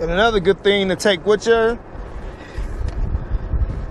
And another good thing to take with you,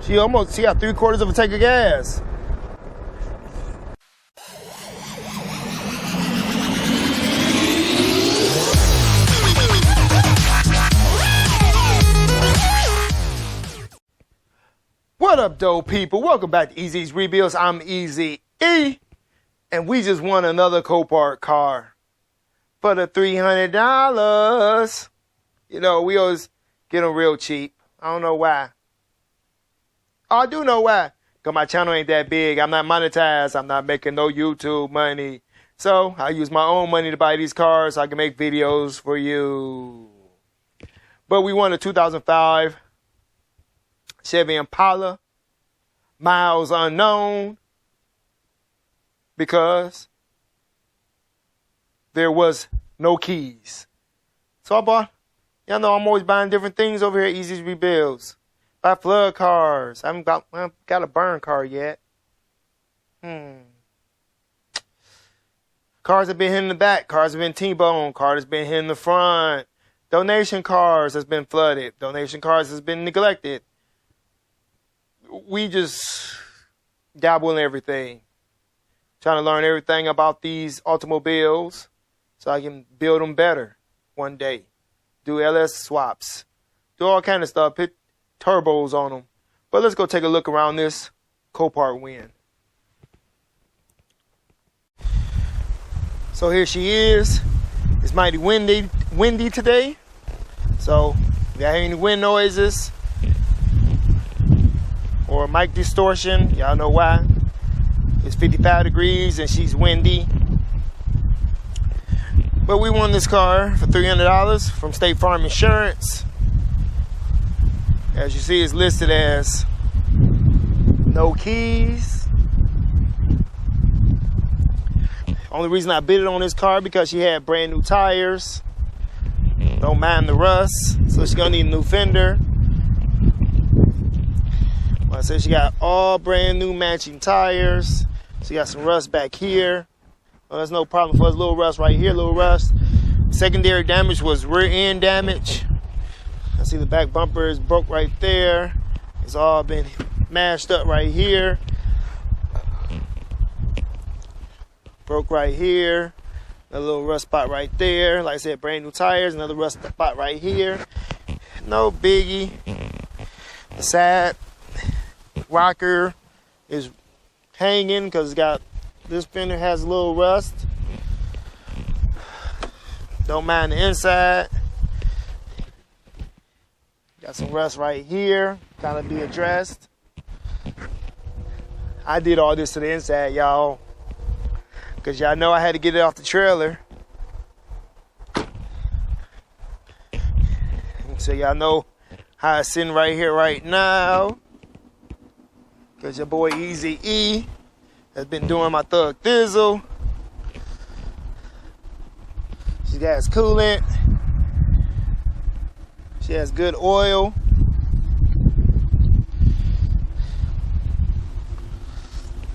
she got 3/4 of a tank of gas. What up, dope people? Welcome back to Easy's Rebuilds. I'm Easy E, and we just won another Copart car for the $300. You know, we always get them real cheap. I don't know why. Oh, I do know why. Because my channel ain't that big. I'm not monetized. I'm not making no YouTube money. So I use my own money to buy these cars so I can make videos for you. But we won a 2005 Chevy Impala, miles unknown, because there was no keys. So I bought, y'all know I'm always buying different things over here at Easy's Rebuilds. Buy flood cars. I haven't got a burn car yet. Cars have been hit in the back. Cars have been T-boned. Cars have been hit in the front. Donation cars has been flooded. Donation cars has been neglected. We just dabble in everything. Trying to learn everything about these automobiles so I can build them better one day. Do LS swaps. Do all kind of stuff. Put turbos on them. But let's go take a look around this Copart win. So here she is. It's mighty windy today. So if you have any wind noises or mic distortion, y'all know why. It's 55 degrees and she's windy. But we won this car for $300 from State Farm Insurance. As you see, it's listed as no keys. Only reason I bid it on this car because she had brand new tires. Don't mind the rust, so she's gonna need a new fender. Like I said, she got all brand new matching tires. She got some rust back here. Well, there's no problem for us. Little rust right here, little rust. Secondary damage was rear end damage. I see the back bumper is broke right there. It's all been mashed up right here. Broke right here. A little rust spot right there. Like I said, brand new tires. Another rust spot right here. No biggie. The side rocker is hanging because it's got, this fender has a little rust. Don't mind the inside. Got some rust right here, gotta be addressed. I did all this to the inside, y'all, because y'all know I had to get it off the trailer. So y'all know how it's sitting right here right now, because your boy Easy E has been doing my thug thizzle. She got coolant. She has good oil.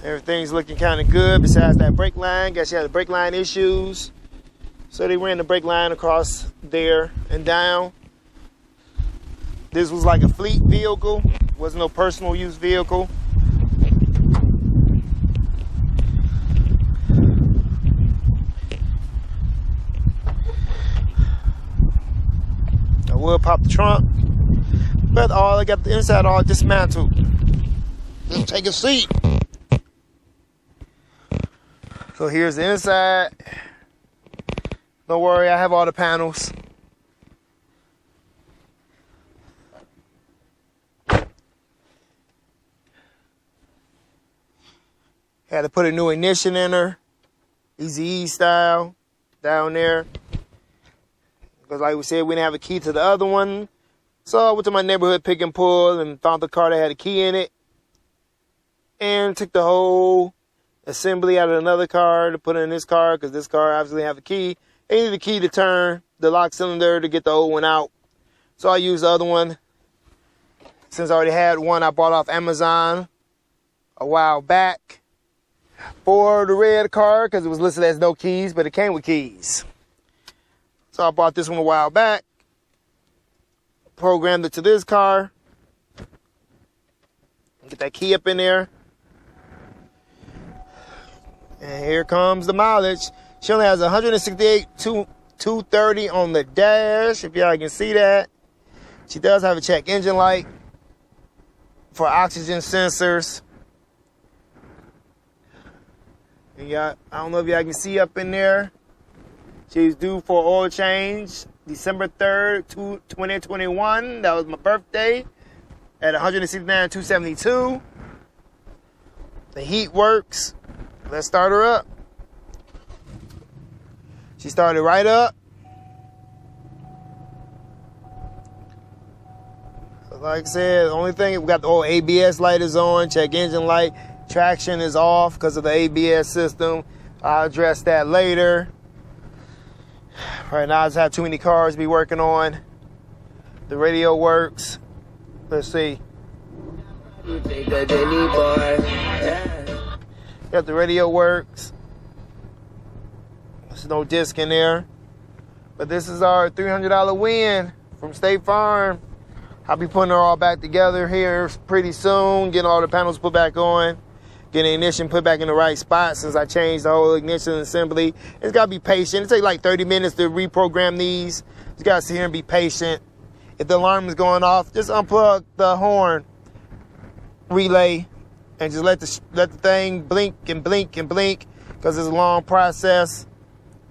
Everything's looking kind of good besides that brake line. Guess she had the brake line issues. So they ran the brake line across there and down. This was like a fleet vehicle. It wasn't no personal use vehicle. I will pop the trunk, but I got the inside all dismantled. Just take a seat. So here's the inside. Don't worry, I have all the panels. Had to put a new ignition in her, Easy style, down there. Because like we said, we didn't have a key to the other one. So I went to my neighborhood pick and pull and found the car that had a key in it. And took the whole assembly out of another car to put in this car, because this car obviously have a key. They need a key to turn the lock cylinder to get the old one out. So I used the other one. Since I already had one I bought off Amazon a while back for the red car, because it was listed as no keys, but it came with keys. So I bought this one a while back. reprogrammed it to this car. Get that key up in there. And here comes the mileage. She only has 168,230 on the dash, if y'all can see that. She does have a check engine light for oxygen sensors. And I don't know if y'all can see up in there. She's due for oil change December 3rd, 2021. That was my birthday at 169,272. The heat works. Let's start her up. She started right up. Like I said, the only thing, we got the old ABS light is on, check engine light. Traction is off because of the ABS system. I'll address that later. Right now I just have too many cars to be working on. The radio works. Let's see. Got the radio works. There's no disc in there. But this is our $300 win from State Farm. I'll be putting her all back together here pretty soon, getting all the panels put back on, getting the ignition put back in the right spot since I changed the whole ignition assembly. It's got to be patient. It takes like 30 minutes to reprogram these. You got to sit here and be patient. If the alarm is going off, just unplug the horn relay and just let the thing blink and blink and blink because it's a long process.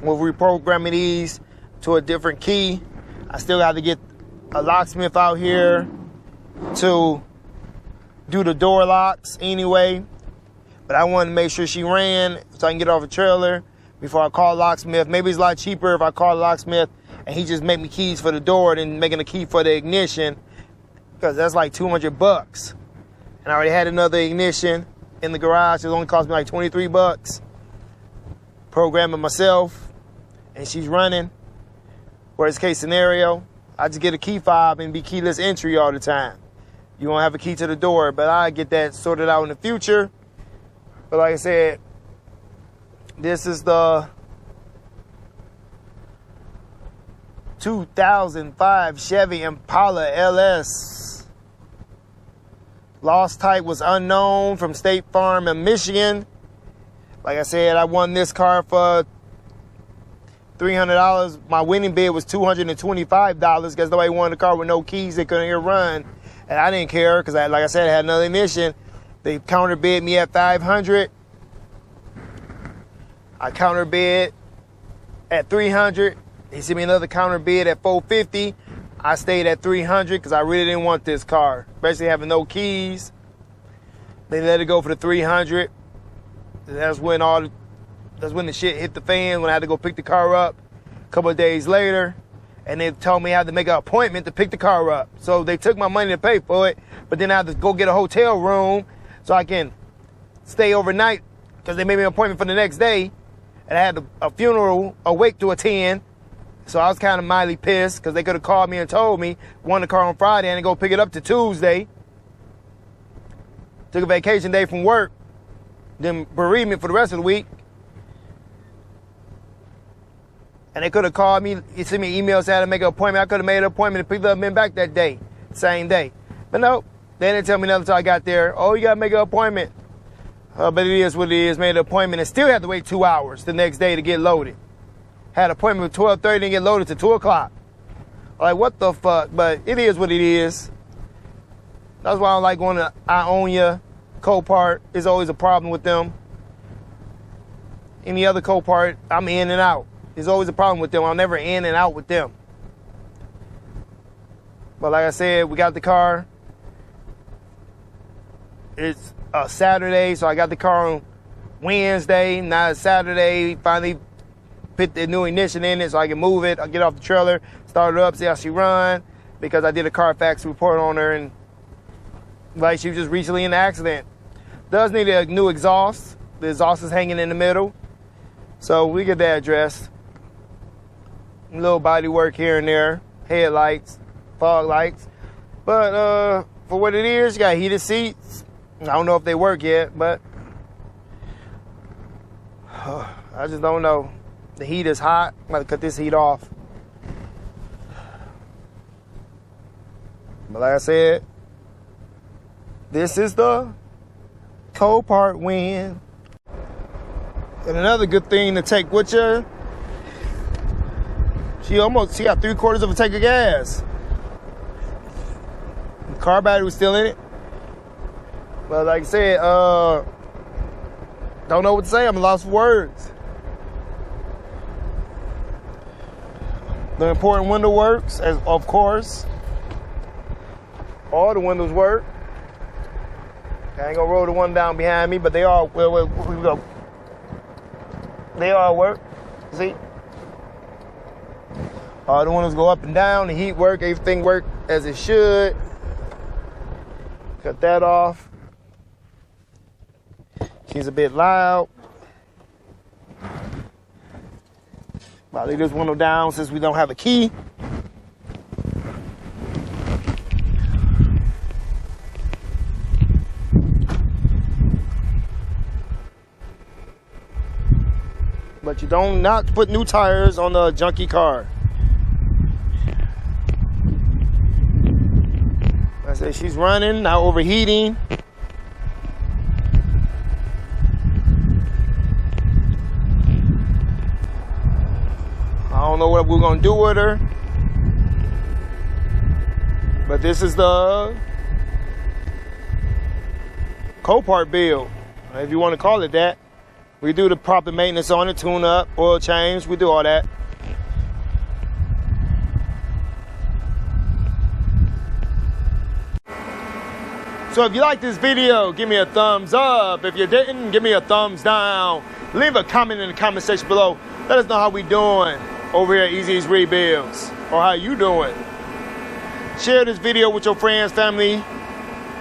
We're reprogramming these to a different key. I still got to get a locksmith out here to do the door locks anyway. But I wanted to make sure she ran so I can get off the trailer before I call locksmith. Maybe it's a lot cheaper if I call locksmith and he just make me keys for the door than making a key for the ignition, because that's like $200. And I already had another ignition in the garage. It only cost me like $23. Programming myself, and she's running. Worst case scenario, I just get a key fob and be keyless entry all the time. You won't have a key to the door, but I get that sorted out in the future. But like I said, this is the 2005 Chevy Impala LS. Lost type was unknown from State Farm in Michigan. Like I said, I won this car for $300. My winning bid was $225 because nobody wanted a car with no keys. They couldn't hear run. And I didn't care because, like I said, I had another ignition. They counterbid me at $500. I counterbid at $300. They sent me another counterbid at $450. I stayed at $300 because I really didn't want this car, especially having no keys. They let it go for the $300. That's when the shit hit the fan, when I had to go pick the car up a couple of days later. And they told me I had to make an appointment to pick the car up. So they took my money to pay for it, but then I had to go get a hotel room so I can stay overnight because they made me an appointment for the next day. And I had a funeral, a wake to attend. So I was kind of mildly pissed because they could have called me and told me, won the car on Friday and go pick it up to Tuesday. Took a vacation day from work, then bereavement for the rest of the week. And they could have called me, sent me emails, saying I had to make an appointment. I could have made an appointment to pick up men back that day, same day. But no, they didn't tell me nothing until I got there. Oh, you got to make an appointment. But it is what it is. Made an appointment and still had to wait 2 hours the next day to get loaded. Had an appointment at 12:30 and get loaded to 2 o'clock. Like, what the fuck? But it is what it is. That's why I don't like going to Ionia, Copart. There's always a problem with them. Any other Copart, I'm in and out. There's always a problem with them. I'm never in and out with them. But like I said, we got the car. It's a Saturday, so I got the car on Wednesday. Now it's Saturday. Finally put the new ignition in it so I can move it. I'll get off the trailer, start her up, see how she run. Because I did a Carfax report on her, and like she was just recently in an accident. Does need a new exhaust. The exhaust is hanging in the middle. So we get that addressed. A little body work here and there. Headlights, fog lights. But for what it is, you got heated seats. I don't know if they work yet, but I just don't know. The heat is hot. I'm going to cut this heat off. But like I said, this is the Copart win. And another good thing to take with you, she got 3/4 of a tank of gas. The car battery was still in it. But like I said, don't know what to say. I'm lost for words. The important window works, as of course. All the windows work. I ain't gonna roll the one down behind me, but they all, well, we go. They all work. See? All the windows go up and down. The heat work. Everything work as it should. Cut that off. She's a bit loud. I'll leave this window down since we don't have a key. But you don't not put new tires on the junky car. I said she's running, not overheating. I don't know what we're gonna do with her, but this is the Copart build, if you want to call it that. We do the proper maintenance on it, tune up, oil change, we do all that. So if you like this video, give me a thumbs up. If you didn't, give me a thumbs down. Leave a comment in the comment section below. Let us know how we doing over here at Easy's Rebuilds, or how you doing. Share this video with your friends, family,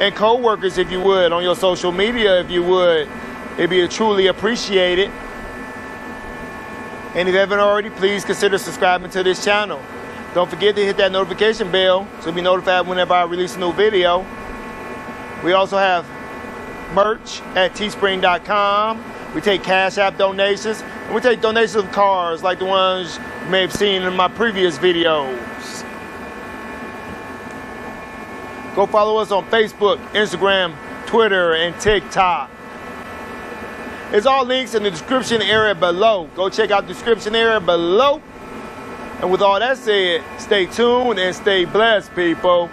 and co-workers if you would, on your social media if you would. It'd be truly appreciated. And if you haven't already, please consider subscribing to this channel. Don't forget to hit that notification bell so you'll be notified whenever I release a new video. We also have merch at teespring.com. We take Cash App donations, and we take donations of cars like the ones you may have seen in my previous videos. Go follow us on Facebook, Instagram, Twitter, and TikTok. It's all links in the description area below. Go check out the description area below. And with all that said, stay tuned and stay blessed, people.